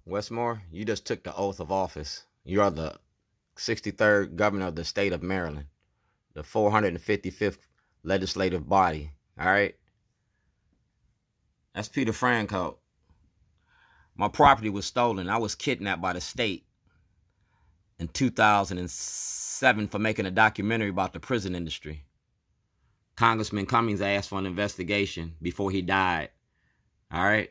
Westmore, you just took the oath of office. You are the 63rd governor of the state of Maryland, the 455th legislative body. All right? That's Peter Franco. My property was stolen. I was kidnapped by the state in 2007 for making a documentary about the prison industry. Congressman Cummings asked for an investigation before he died. All right?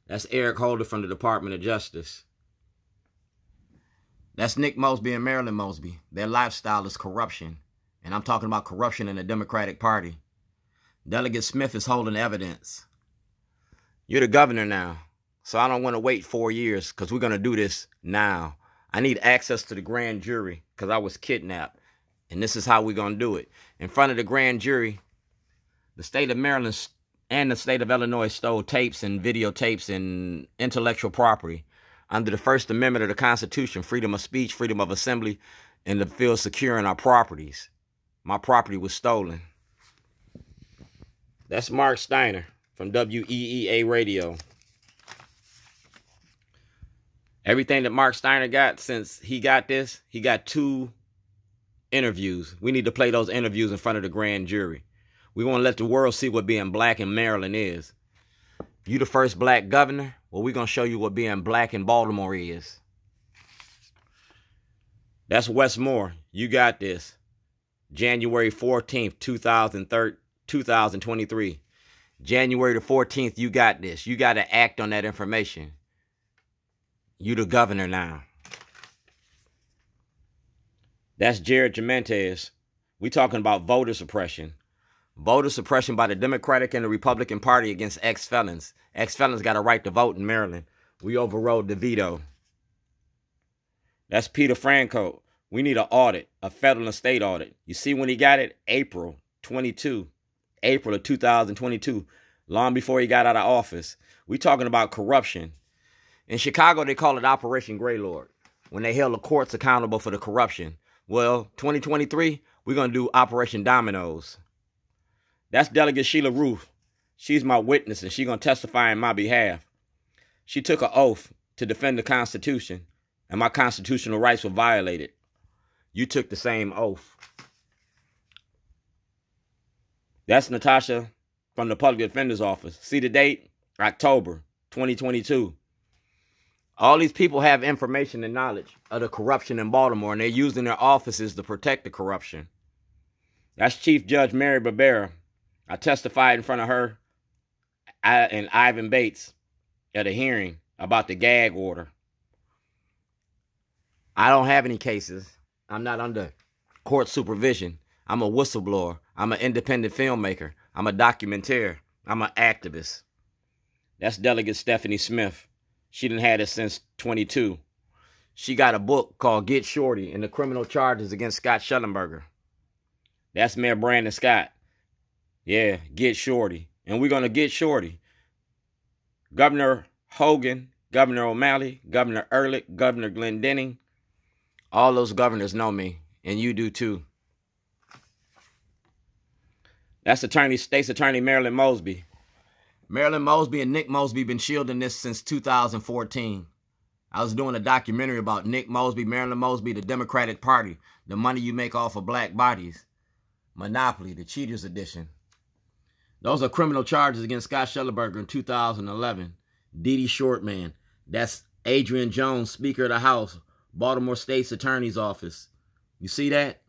That's Eric Holder from the Department of Justice. That's Nick Mosby and Marilyn Mosby. Their lifestyle is corruption. And I'm talking about corruption in the Democratic Party. Delegate Smith is holding evidence. You're the governor now. So I don't want to wait 4 years because we're going to do this now. I need access to the grand jury because I was kidnapped. And this is how we're going to do it. In front of the grand jury, the state of Maryland and the state of Illinois stole tapes and videotapes and intellectual property under the First Amendment of the Constitution, freedom of speech, freedom of assembly, and to feel secure in our properties. My property was stolen. That's Mark Steiner from WEEA Radio. Everything that Mark Steiner got since he got this, he got 2 interviews. We need to play those interviews in front of the grand jury. We want to let the world see what being black in Maryland is. You the first black governor? Well, we're going to show you what being black in Baltimore is. That's Westmore. You got this. January 14th, 2023. January the 14th, you got this. You got to act on that information. You the governor now. That's Jared Jimenez. We talking about voter suppression. Voter suppression by the Democratic and the Republican Party against ex-felons. Ex-felons got a right to vote in Maryland. We overrode the veto. That's Peter Franco. We need an audit, a federal and state audit. You see when he got it? April of 2022, long before he got out of office. We talking about corruption. In Chicago, they call it Operation Greylord, when they held the courts accountable for the corruption. Well, 2023, we're going to do Operation Dominoes. That's Delegate Sheila Roof. She's my witness, and she's going to testify in my behalf. She took an oath to defend the Constitution, and my constitutional rights were violated. You took the same oath. That's Natasha from the Public Defender's Office. See the date? October 2022. All these people have information and knowledge of the corruption in Baltimore, and they're using their offices to protect the corruption. That's Chief Judge Mary Barbera. I testified in front of her and Ivan Bates at a hearing about the gag order. I don't have any cases. I'm not under court supervision. I'm a whistleblower. I'm an independent filmmaker. I'm a documentaire. I'm an activist. That's Delegate Stephanie Smith. She done had it since 22. She got a book called Get Shorty and the Criminal Charges Against Scott Shellenberger. That's Mayor Brandon Scott. Yeah, Get Shorty. And we're going to get Shorty. Governor Hogan, Governor O'Malley, Governor Ehrlich, Governor Glendenning. All those governors know me, and you do too. That's States Attorney Marilyn Mosby. Marilyn Mosby and Nick Mosby been shielding this since 2014. I was doing a documentary about Nick Mosby, Marilyn Mosby, the Democratic Party, the money you make off of black bodies. Monopoly, the Cheaters Edition. Those are criminal charges against Scott Shellenberger in 2011. Dee Dee Shortman. That's Adrian Jones, Speaker of the House, Baltimore State's Attorney's Office. You see that?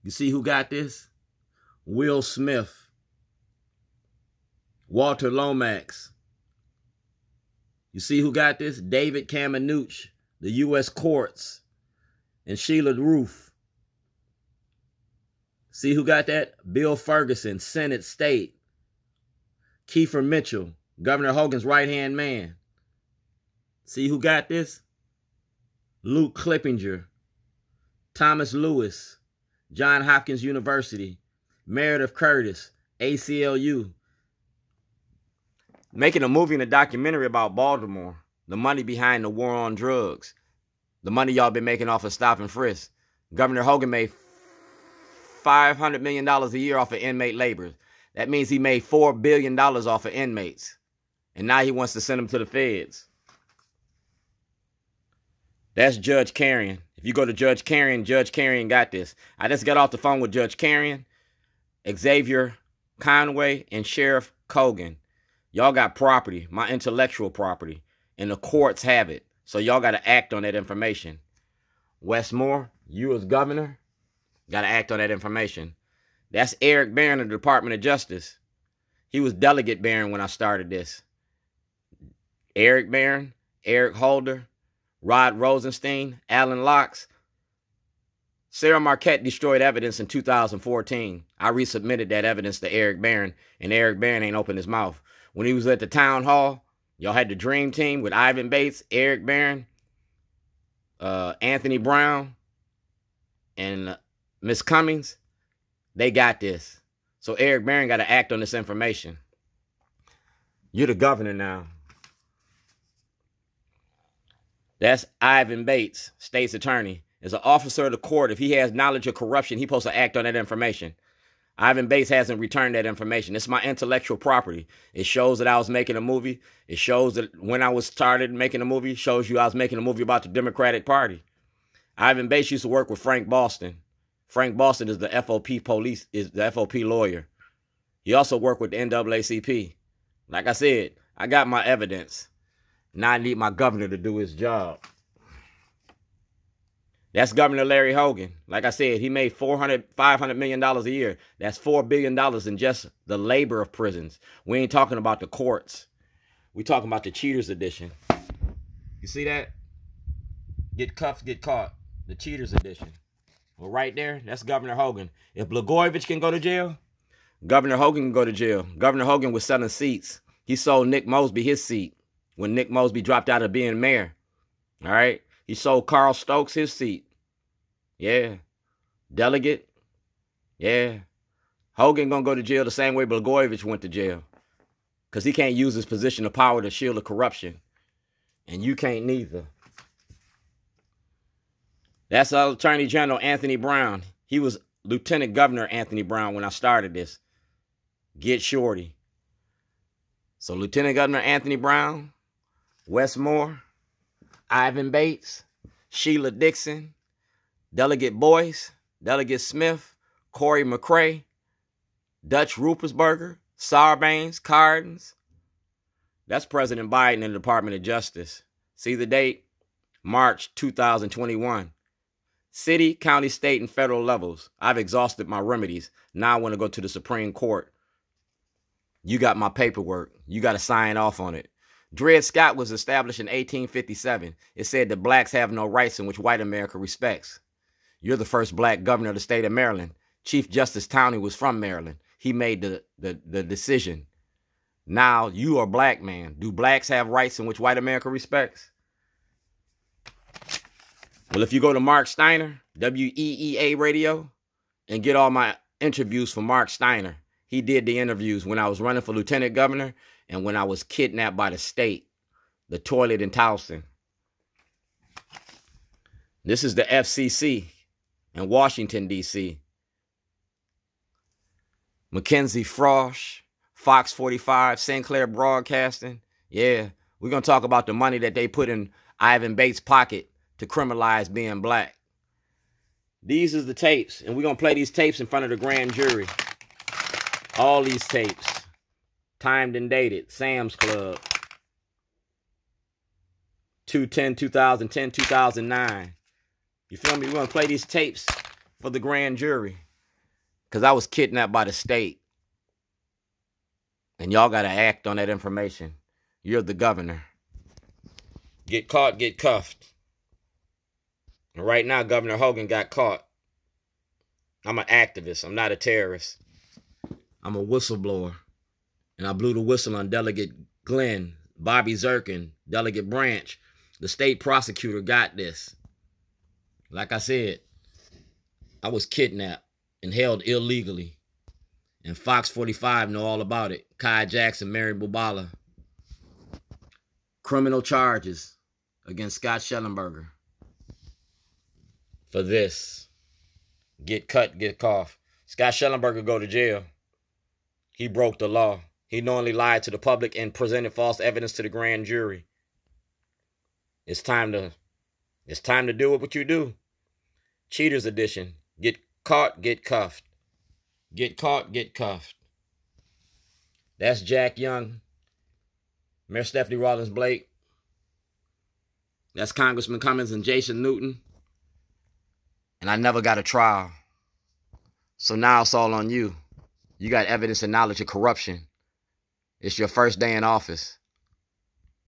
You see who got this? Will Smith. Walter Lomax. You see who got this? David Kamenetz, the U.S. courts, and Sheila Roof. See who got that? Bill Ferguson, Senate State. Kiefer Mitchell, Governor Hogan's right-hand man. See who got this? Luke Clippinger, Thomas Lewis, Johns Hopkins University, Meredith Curtis, ACLU. Making a movie and a documentary about Baltimore. The money behind the war on drugs. The money y'all been making off of stop and frisk. Governor Hogan made $500 million a year off of inmate labor. That means he made $4 billion off of inmates. And now he wants to send them to the feds. That's Judge Carrion. If you go to Judge Carrion got this. I just got off the phone with Judge Carrion, Xavier Conway, and Sheriff Cogan. Y'all got property, my intellectual property, and the courts have it. So y'all got to act on that information. Westmore, you as governor, got to act on that information. That's Eric Barron of the Department of Justice. He was Delegate Barron when I started this. Eric Barron, Eric Holder, Rod Rosenstein, Alan Locks. Sarah Marquette destroyed evidence in 2014. I resubmitted that evidence to Eric Barron, and Eric Barron ain't opened his mouth. When he was at the town hall, y'all had the dream team with Ivan Bates, Eric Barron, Anthony Brown, and Miss Cummings. They got this. So Eric Barron got to act on this information. You're the governor now. That's Ivan Bates, States Attorney. As an officer of the court, if he has knowledge of corruption, he's supposed to act on that information. Ivan Bates hasn't returned that information. It's my intellectual property. It shows that I was making a movie. It shows that when I was started making a movie, shows you I was making a movie about the Democratic Party. Ivan Bates used to work with Frank Boston. Frank Boston is the FOP police, is the FOP lawyer. He also worked with the NAACP. Like I said, I got my evidence. Now I need my governor to do his job. That's Governor Larry Hogan. Like I said, he made $500 million a year. That's $4 billion in just the labor of prisons. We ain't talking about the courts. We talking about the Cheaters Edition. You see that? Get cuffed, get caught. The Cheaters Edition. Well, right there, that's Governor Hogan. If Blagojevich can go to jail, Governor Hogan can go to jail. Governor Hogan was selling seats. He sold Nick Mosby his seat when Nick Mosby dropped out of being mayor. All right? He sold Carl Stokes his seat. Yeah. Delegate. Yeah. Hogan gonna go to jail the same way Blagojevich went to jail. Because he can't use his position of power to shield the corruption. And you can't neither. That's Attorney General Anthony Brown. He was Lieutenant Governor Anthony Brown when I started this. Get shorty. So Lieutenant Governor Anthony Brown, Westmore, Ivan Bates, Sheila Dixon, Delegate Boyce, Delegate Smith, Corey McCrae, Dutch Ruppersberger, Sarbanes, Hardin. That's President Biden in the Department of Justice. See the date? March 2021. City, county, state, and federal levels. I've exhausted my remedies. Now I want to go to the Supreme Court. You got my paperwork. You got to sign off on it. Dred Scott was established in 1857. It said that blacks have no rights in which white America respects. You're the first black governor of the state of Maryland. Chief Justice Towney was from Maryland. He made the decision. Now you are a black man. Do blacks have rights in which white America respects? Well, if you go to Mark Steiner, WEEA radio, and get all my interviews from Mark Steiner. He did the interviews when I was running for lieutenant governor and when I was kidnapped by the state, the toilet in Towson. This is the FCC in Washington, D.C. Mackenzie Frosch, Fox 45, Sinclair Broadcasting. Yeah, we're going to talk about the money that they put in Ivan Bates' pocket to criminalize being black. These is the tapes, and we're going to play these tapes in front of the grand jury. All these tapes, timed and dated. Sam's Club, 2010, 2009. You feel me? We're going to play these tapes for the grand jury because I was kidnapped by the state. And y'all got to act on that information. You're the governor. Get caught, get cuffed. And right now, Governor Hogan got caught. I'm an activist. I'm not a terrorist. I'm a whistleblower. And I blew the whistle on Delegate Glenn, Bobby Zirkin, Delegate Branch. The state prosecutor got this. Like I said, I was kidnapped and held illegally. And Fox 45 know all about it. Kai Jackson, Mary Bubala. Criminal charges against Scott Shellenberger. For this. Get cut, get cough. Scott Shellenberger go to jail. He broke the law. He knowingly lied to the public and presented false evidence to the grand jury. It's time to It's time to do what you do. Cheaters edition. Get caught, get cuffed. Get caught, get cuffed. That's Jack Young. Mayor Stephanie Rawlins Blake. That's Congressman Cummings and Jason Newton. And I never got a trial. So now it's all on you. You got evidence and knowledge of corruption. It's your first day in office.